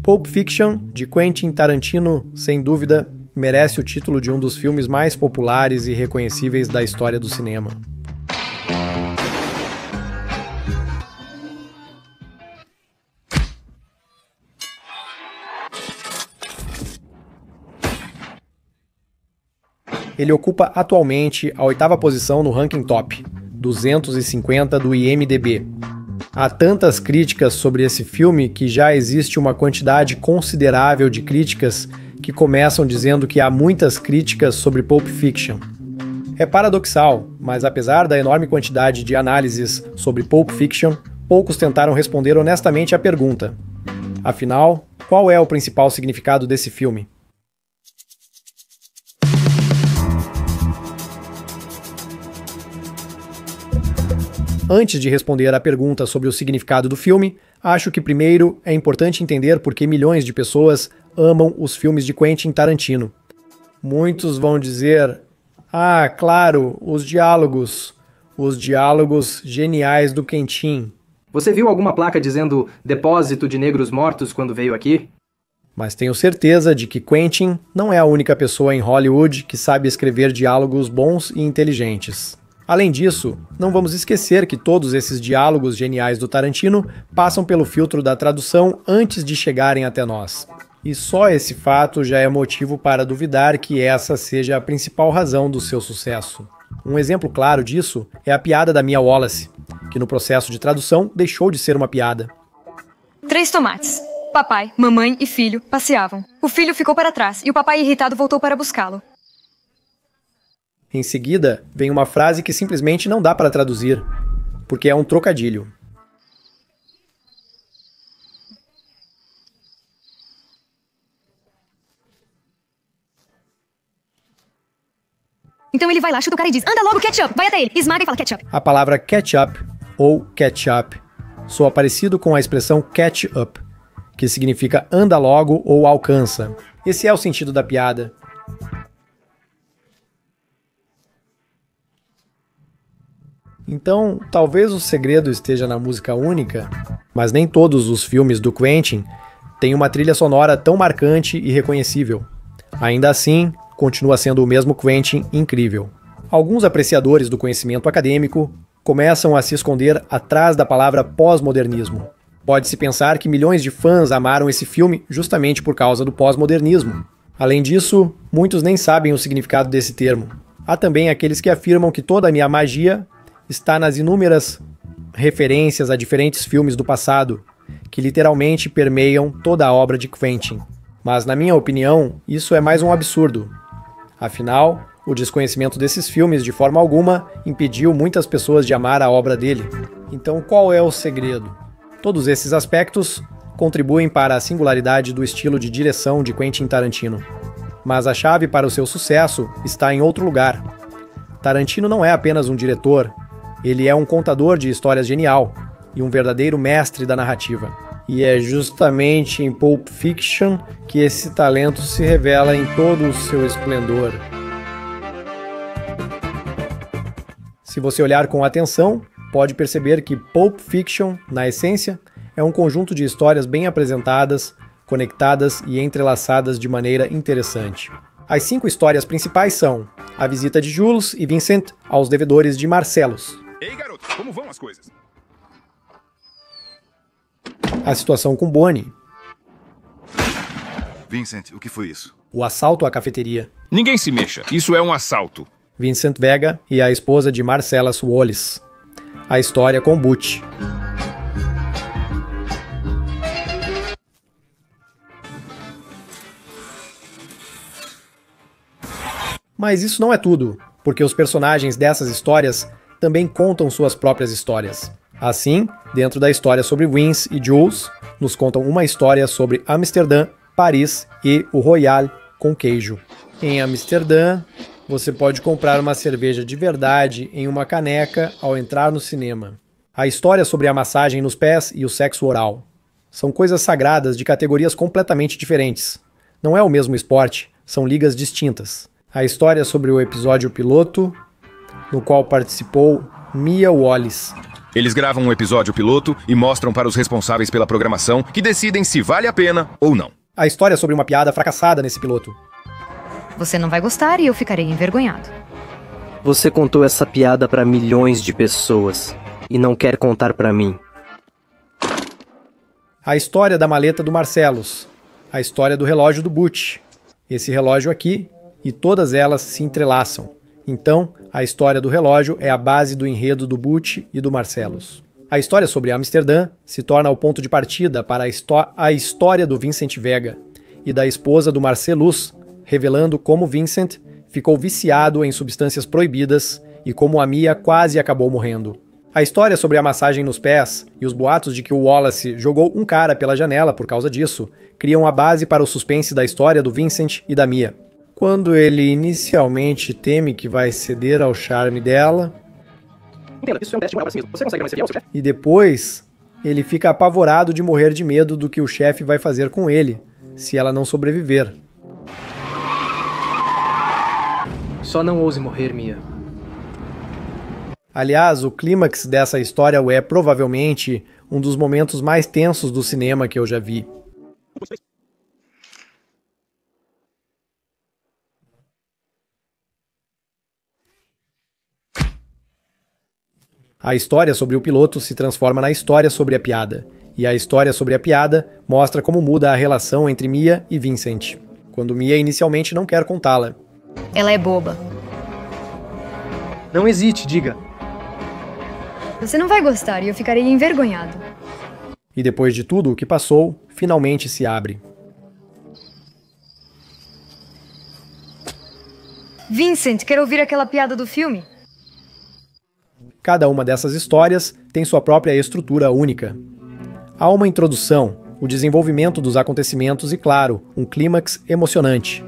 Pulp Fiction, de Quentin Tarantino, sem dúvida, merece o título de um dos filmes mais populares e reconhecíveis da história do cinema. Ele ocupa atualmente a 8ª posição no ranking top, 250 do IMDb. Há tantas críticas sobre esse filme que já existe uma quantidade considerável de críticas que começam dizendo que há muitas críticas sobre Pulp Fiction. É paradoxal, mas apesar da enorme quantidade de análises sobre Pulp Fiction, poucos tentaram responder honestamente à pergunta. Afinal, qual é o principal significado desse filme? Antes de responder à pergunta sobre o significado do filme, acho que primeiro é importante entender por que milhões de pessoas amam os filmes de Quentin Tarantino. Muitos vão dizer, claro, os diálogos geniais do Quentin. Você viu alguma placa dizendo depósito de negros mortos quando veio aqui? Mas tenho certeza de que Quentin não é a única pessoa em Hollywood que sabe escrever diálogos bons e inteligentes. Além disso, não vamos esquecer que todos esses diálogos geniais do Tarantino passam pelo filtro da tradução antes de chegarem até nós. E só esse fato já é motivo para duvidar que essa seja a principal razão do seu sucesso. Um exemplo claro disso é a piada da Mia Wallace, que no processo de tradução deixou de ser uma piada. 3 tomates. Papai, mamãe e filho passeavam. O filho ficou para trás e o papai irritado voltou para buscá-lo. Em seguida, vem uma frase que simplesmente não dá para traduzir, porque é um trocadilho. Então ele vai lá, chuta o cara e diz, anda logo, ketchup, vai até ele, esmaga e fala ketchup. A palavra ketchup, ou ketchup, soa parecido com a expressão catch up, que significa anda logo ou alcança. Esse é o sentido da piada. Então, talvez o segredo esteja na música única, mas nem todos os filmes do Quentin têm uma trilha sonora tão marcante e reconhecível. Ainda assim, continua sendo o mesmo Quentin incrível. Alguns apreciadores do conhecimento acadêmico começam a se esconder atrás da palavra pós-modernismo. Pode-se pensar que milhões de fãs amaram esse filme justamente por causa do pós-modernismo. Além disso, muitos nem sabem o significado desse termo. Há também aqueles que afirmam que toda a minha magia está nas inúmeras referências a diferentes filmes do passado, que literalmente permeiam toda a obra de Quentin. Mas, na minha opinião, isso é mais um absurdo. Afinal, o desconhecimento desses filmes, de forma alguma, impediu muitas pessoas de amar a obra dele. Então, qual é o segredo? Todos esses aspectos contribuem para a singularidade do estilo de direção de Quentin Tarantino. Mas a chave para o seu sucesso está em outro lugar. Tarantino não é apenas um diretor, ele é um contador de histórias genial e um verdadeiro mestre da narrativa. E é justamente em Pulp Fiction que esse talento se revela em todo o seu esplendor. Se você olhar com atenção, pode perceber que Pulp Fiction, na essência, é um conjunto de histórias bem apresentadas, conectadas e entrelaçadas de maneira interessante. As 5 histórias principais são a visita de Jules e Vincent aos devedores de Marcellus. Ei, garoto, como vão as coisas? A situação com Bonnie. Vincent, o que foi isso? O assalto à cafeteria. Ninguém se mexa, isso é um assalto. Vincent Vega e a esposa de Marcellus Wallace. A história com Butch. Mas isso não é tudo, porque os personagens dessas histórias também contam suas próprias histórias. Assim, dentro da história sobre Vince e Jules, nos contam uma história sobre Amsterdã, Paris e o Royal com queijo. Em Amsterdã, você pode comprar uma cerveja de verdade em uma caneca ao entrar no cinema. A história sobre a massagem nos pés e o sexo oral. São coisas sagradas de categorias completamente diferentes. Não é o mesmo esporte, são ligas distintas. A história sobre o episódio piloto, no qual participou Mia Wallace. Eles gravam um episódio piloto e mostram para os responsáveis pela programação, que decidem se vale a pena ou não. A história sobre uma piada fracassada nesse piloto. Você não vai gostar e eu ficarei envergonhado. Você contou essa piada para milhões de pessoas e não quer contar para mim. A história da maleta do Marcellus. A história do relógio do Butch. Esse relógio aqui, e todas elas se entrelaçam. Então, a história do relógio é a base do enredo do Butch e do Marcellus. A história sobre Amsterdã se torna o ponto de partida para a história do Vincent Vega e da esposa do Marcellus, revelando como Vincent ficou viciado em substâncias proibidas e como a Mia quase acabou morrendo. A história sobre a massagem nos pés e os boatos de que o Wallace jogou um cara pela janela por causa disso criam a base para o suspense da história do Vincent e da Mia. Quando ele inicialmente teme que vai ceder ao charme dela, Entenda, isso é um teste moral para si mesmo. Você consegue mais ser fiel ao seu chefe? e depois ele fica apavorado de morrer de medo do que o chefe vai fazer com ele, se ela não sobreviver. Só não ouse morrer, Mia. Aliás, o clímax dessa história é provavelmente um dos momentos mais tensos do cinema que eu já vi. A história sobre o piloto se transforma na história sobre a piada, e a história sobre a piada mostra como muda a relação entre Mia e Vincent, quando Mia inicialmente não quer contá-la. Ela é boba. Não hesite, diga. Você não vai gostar e eu ficarei envergonhado. E depois de tudo o que passou, finalmente se abre. Vincent, quer ouvir aquela piada do filme? Cada uma dessas histórias tem sua própria estrutura única. Há uma introdução, o desenvolvimento dos acontecimentos e, claro, um clímax emocionante.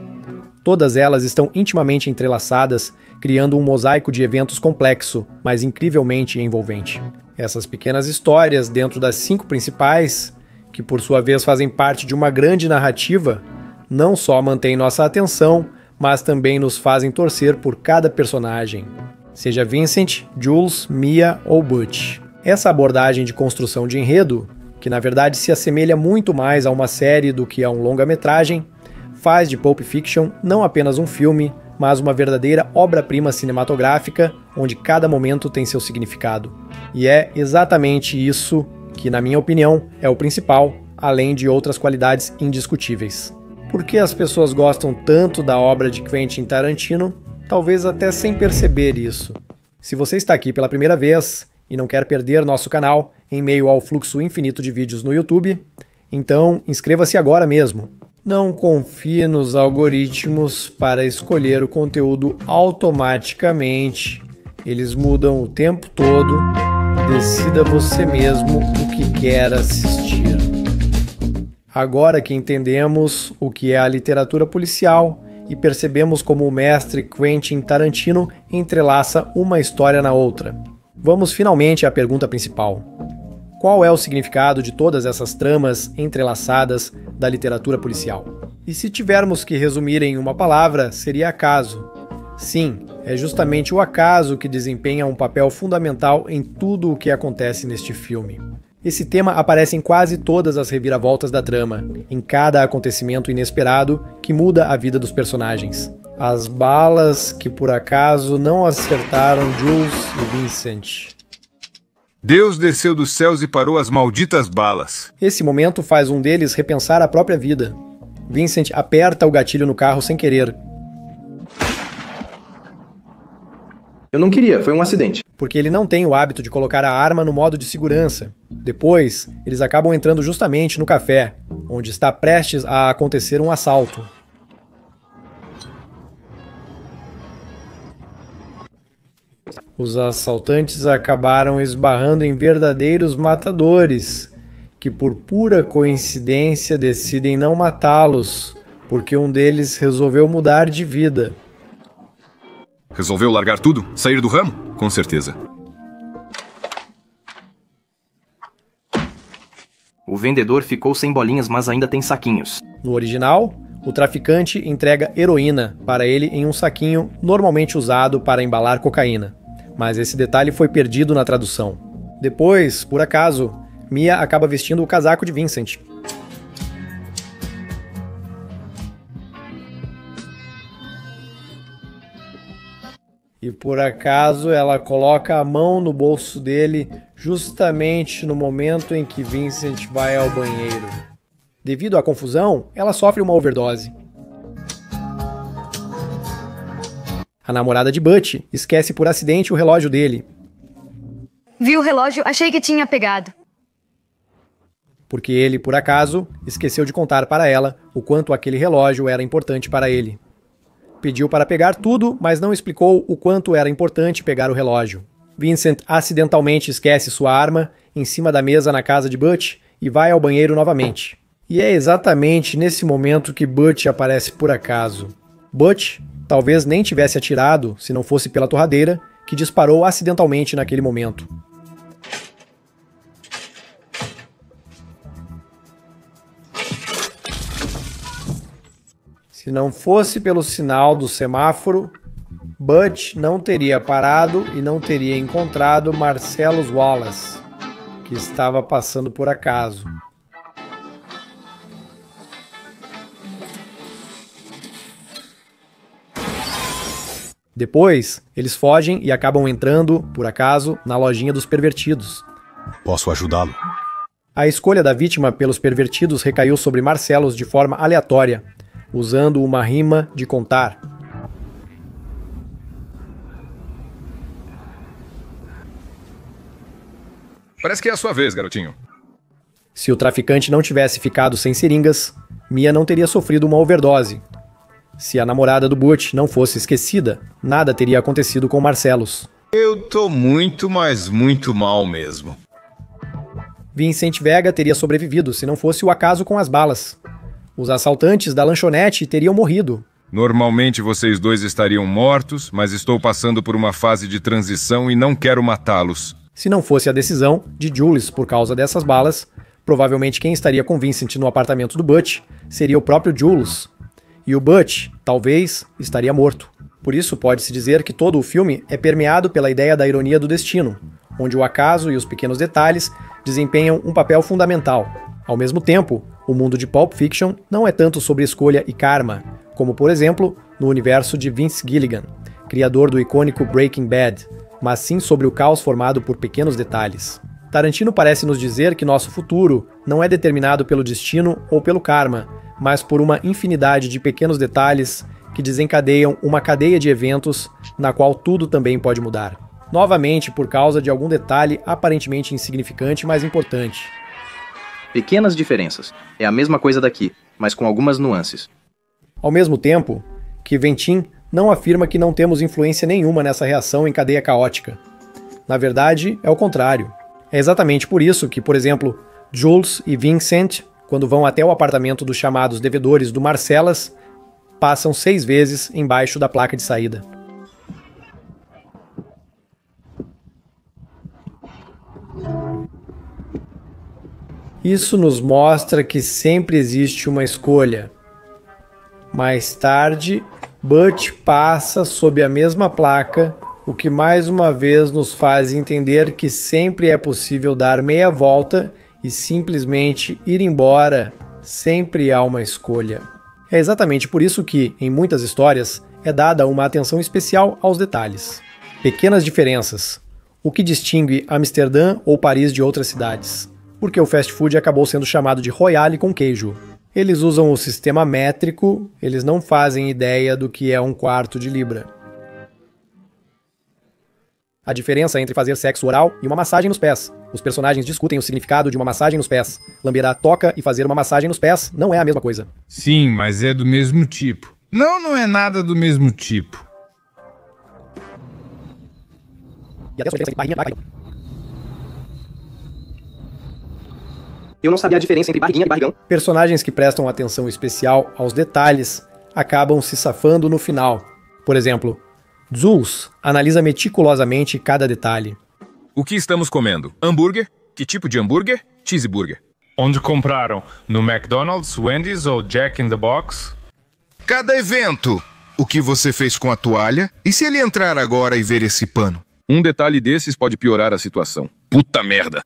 Todas elas estão intimamente entrelaçadas, criando um mosaico de eventos complexo, mas incrivelmente envolvente. Essas pequenas histórias, dentro das 5 principais, que por sua vez fazem parte de uma grande narrativa, não só mantêm nossa atenção, mas também nos fazem torcer por cada personagem, seja Vincent, Jules, Mia ou Butch. Essa abordagem de construção de enredo, que na verdade se assemelha muito mais a uma série do que a um longa-metragem, faz de Pulp Fiction não apenas um filme, mas uma verdadeira obra-prima cinematográfica, onde cada momento tem seu significado. E é exatamente isso que, na minha opinião, é o principal, além de outras qualidades indiscutíveis. Por que as pessoas gostam tanto da obra de Quentin Tarantino? Talvez até sem perceber isso. Se você está aqui pela primeira vez e não quer perder nosso canal em meio ao fluxo infinito de vídeos no YouTube, então inscreva-se agora mesmo. Não confie nos algoritmos para escolher o conteúdo automaticamente. Eles mudam o tempo todo. Decida você mesmo o que quer assistir. Agora que entendemos o que é a literatura policial e percebemos como o mestre Quentin Tarantino entrelaça uma história na outra, vamos finalmente à pergunta principal. Qual é o significado de todas essas tramas entrelaçadas da literatura policial? E se tivermos que resumir em uma palavra, seria acaso. Sim, é justamente o acaso que desempenha um papel fundamental em tudo o que acontece neste filme. Esse tema aparece em quase todas as reviravoltas da trama, em cada acontecimento inesperado que muda a vida dos personagens. As balas que por acaso não acertaram Jules e Vincent. Deus desceu dos céus e parou as malditas balas. Esse momento faz um deles repensar a própria vida. Vincent aperta o gatilho no carro sem querer, Eu não queria, foi um acidente. porque ele não tem o hábito de colocar a arma no modo de segurança. Depois, eles acabam entrando justamente no café, onde está prestes a acontecer um assalto. Os assaltantes acabaram esbarrando em verdadeiros matadores, que por pura coincidência decidem não matá-los, porque um deles resolveu mudar de vida. Resolveu largar tudo? Sair do ramo? Com certeza. O vendedor ficou sem bolinhas, mas ainda tem saquinhos. No original, o traficante entrega heroína para ele em um saquinho normalmente usado para embalar cocaína. mas esse detalhe foi perdido na tradução. Depois, por acaso, Mia acaba vestindo o casaco de Vincent. E por acaso ela coloca a mão no bolso dele justamente no momento em que Vincent vai ao banheiro. Devido à confusão, ela sofre uma overdose. A namorada de Butch esquece por acidente o relógio dele. Vi o relógio, achei que tinha pegado. Porque ele, por acaso, esqueceu de contar para ela o quanto aquele relógio era importante para ele. Pediu para pegar tudo, mas não explicou o quanto era importante pegar o relógio. Vincent acidentalmente esquece sua arma em cima da mesa na casa de Butch e vai ao banheiro novamente. E é exatamente nesse momento que Butch aparece por acaso. Butch talvez nem tivesse atirado se não fosse pela torradeira, que disparou acidentalmente naquele momento. Se não fosse pelo sinal do semáforo, Butch não teria parado e não teria encontrado Marcellus Wallace, que estava passando por acaso. Depois, eles fogem e acabam entrando, por acaso, na lojinha dos pervertidos. Posso ajudá-lo? A escolha da vítima pelos pervertidos recaiu sobre Marcellus de forma aleatória, usando uma rima de contar. Parece que é a sua vez, garotinho. Se o traficante não tivesse ficado sem seringas, Mia não teria sofrido uma overdose. Se a namorada do Butch não fosse esquecida, nada teria acontecido com Marcellus. Eu tô muito, mas muito mal mesmo. Vincent Vega teria sobrevivido se não fosse o acaso com as balas. Os assaltantes da lanchonete teriam morrido. Normalmente vocês dois estariam mortos, mas estou passando por uma fase de transição e não quero matá-los. Se não fosse a decisão de Jules por causa dessas balas, provavelmente quem estaria com Vincent no apartamento do Butch seria o próprio Jules. E o Butch, talvez, estaria morto. Por isso pode-se dizer que todo o filme é permeado pela ideia da ironia do destino, onde o acaso e os pequenos detalhes desempenham um papel fundamental. Ao mesmo tempo, o mundo de Pulp Fiction não é tanto sobre escolha e karma, como por exemplo, no universo de Vince Gilligan, criador do icônico Breaking Bad, mas sim sobre o caos formado por pequenos detalhes. Tarantino parece nos dizer que nosso futuro não é determinado pelo destino ou pelo karma, mas por uma infinidade de pequenos detalhes que desencadeiam uma cadeia de eventos na qual tudo também pode mudar. Novamente por causa de algum detalhe aparentemente insignificante, mas importante. Pequenas diferenças. É a mesma coisa daqui, mas com algumas nuances. Ao mesmo tempo, que Quentin não afirma que não temos influência nenhuma nessa reação em cadeia caótica. Na verdade, é o contrário. É exatamente por isso que, por exemplo, Jules e Vincent, quando vão até o apartamento dos chamados devedores do Marcellus, passam 6 vezes embaixo da placa de saída. Isso nos mostra que sempre existe uma escolha. Mais tarde, Butch passa sob a mesma placa, o que mais uma vez nos faz entender que sempre é possível dar meia volta e simplesmente ir embora. Sempre há uma escolha. É exatamente por isso que, em muitas histórias, é dada uma atenção especial aos detalhes. Pequenas diferenças. O que distingue Amsterdã ou Paris de outras cidades? Porque o fast food acabou sendo chamado de Royale com queijo. Eles usam o sistema métrico, eles não fazem ideia do que é 1/4 de libra. A diferença entre fazer sexo oral e uma massagem nos pés. Os personagens discutem o significado de uma massagem nos pés. Lamber a toca e fazer uma massagem nos pés não é a mesma coisa. Sim, mas é do mesmo tipo. Não, não é nada do mesmo tipo. E até a diferença entre barriguinha e barrigão. Eu não sabia a diferença entre barriguinha e barrigão. Personagens que prestam atenção especial aos detalhes acabam se safando no final. Por exemplo, Jules analisa meticulosamente cada detalhe. O que estamos comendo? Hambúrguer? Que tipo de hambúrguer? Cheeseburger. Onde compraram? No McDonald's, Wendy's ou Jack in the Box? Cada evento. O que você fez com a toalha? E se ele entrar agora e ver esse pano? Um detalhe desses pode piorar a situação. Puta merda!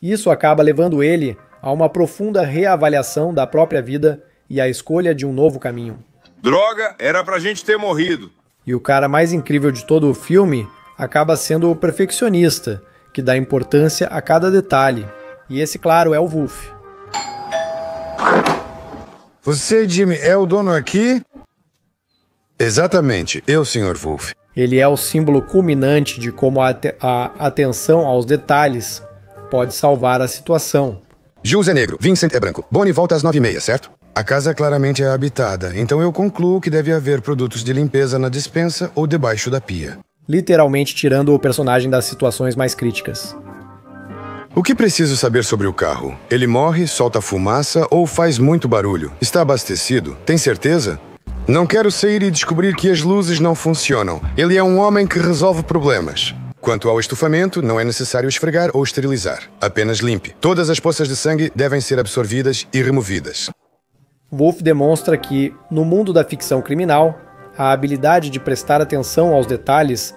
Isso acaba levando ele a uma profunda reavaliação da própria vida e a escolha de um novo caminho. Droga, era pra gente ter morrido. E o cara mais incrível de todo o filme acaba sendo o perfeccionista, que dá importância a cada detalhe. E esse, claro, é o Wolf. Você, Jimmy, é o dono aqui? Exatamente, eu, Sr. Wolf. Ele é o símbolo culminante de como a atenção aos detalhes pode salvar a situação. Jules é negro, Vincent é branco. Bonnie volta às 9h30, certo? A casa claramente é habitada, então eu concluo que deve haver produtos de limpeza na despensa ou debaixo da pia. Literalmente tirando o personagem das situações mais críticas. O que preciso saber sobre o carro? Ele morre, solta fumaça ou faz muito barulho? Está abastecido? Tem certeza? Não quero sair e descobrir que as luzes não funcionam. Ele é um homem que resolve problemas. Quanto ao estufamento, não é necessário esfregar ou esterilizar. Apenas limpe. Todas as poças de sangue devem ser absorvidas e removidas. Wolf demonstra que, no mundo da ficção criminal, a habilidade de prestar atenção aos detalhes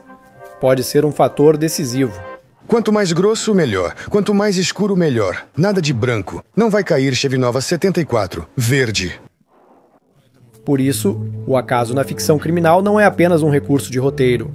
pode ser um fator decisivo. Quanto mais grosso, melhor. Quanto mais escuro, melhor. Nada de branco. Não vai cair Chevy Nova 74. Verde. Por isso, o acaso na ficção criminal não é apenas um recurso de roteiro.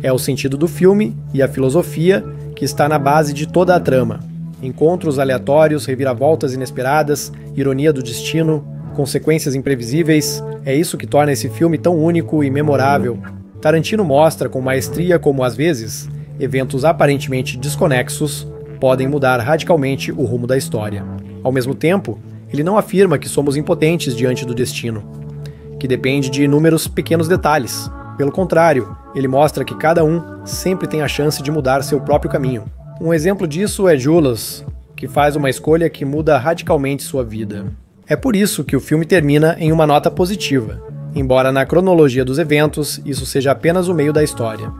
É o sentido do filme e a filosofia que está na base de toda a trama. Encontros aleatórios, reviravoltas inesperadas, ironia do destino, consequências imprevisíveis. É isso que torna esse filme tão único e memorável. Tarantino mostra com maestria como, às vezes, eventos aparentemente desconexos podem mudar radicalmente o rumo da história. Ao mesmo tempo, ele não afirma que somos impotentes diante do destino, que depende de inúmeros pequenos detalhes. Pelo contrário, ele mostra que cada um sempre tem a chance de mudar seu próprio caminho. Um exemplo disso é Jules, que faz uma escolha que muda radicalmente sua vida. É por isso que o filme termina em uma nota positiva, embora na cronologia dos eventos isso seja apenas o meio da história.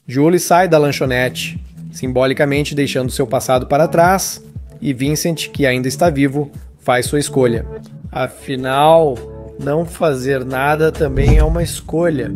Julie sai da lanchonete, simbolicamente deixando seu passado para trás, e Vincent, que ainda está vivo, faz sua escolha. Afinal, não fazer nada também é uma escolha.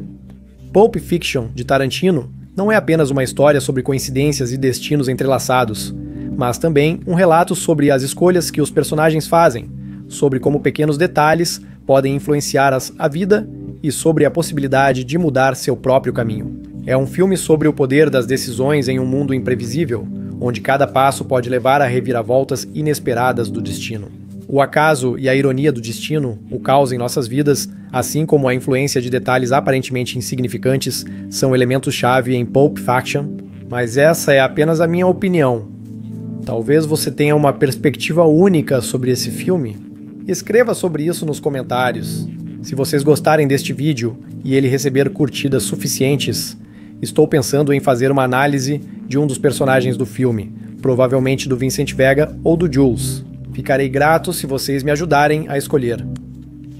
Pulp Fiction, de Tarantino, não é apenas uma história sobre coincidências e destinos entrelaçados, mas também um relato sobre as escolhas que os personagens fazem, sobre como pequenos detalhes podem influenciar a vida e sobre a possibilidade de mudar seu próprio caminho. É um filme sobre o poder das decisões em um mundo imprevisível, onde cada passo pode levar a reviravoltas inesperadas do destino. O acaso e a ironia do destino, o caos em nossas vidas, assim como a influência de detalhes aparentemente insignificantes, são elementos-chave em Pulp Fiction, mas essa é apenas a minha opinião. Talvez você tenha uma perspectiva única sobre esse filme? Escreva sobre isso nos comentários. Se vocês gostarem deste vídeo e ele receber curtidas suficientes, estou pensando em fazer uma análise de um dos personagens do filme, provavelmente do Vincent Vega ou do Jules. Ficarei grato se vocês me ajudarem a escolher.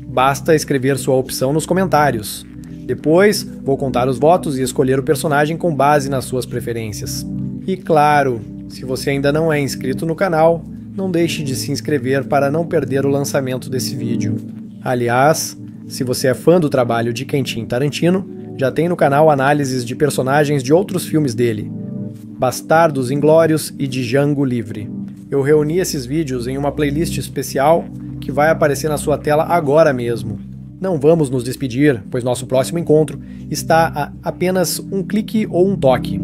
Basta escrever sua opção nos comentários. Depois, vou contar os votos e escolher o personagem com base nas suas preferências. E claro, se você ainda não é inscrito no canal, não deixe de se inscrever para não perder o lançamento desse vídeo. Aliás, se você é fã do trabalho de Quentin Tarantino, já tem no canal análises de personagens de outros filmes dele, Bastardos Inglórios e de Django Livre. Eu reuni esses vídeos em uma playlist especial que vai aparecer na sua tela agora mesmo. Não vamos nos despedir, pois nosso próximo encontro está a apenas um clique ou um toque.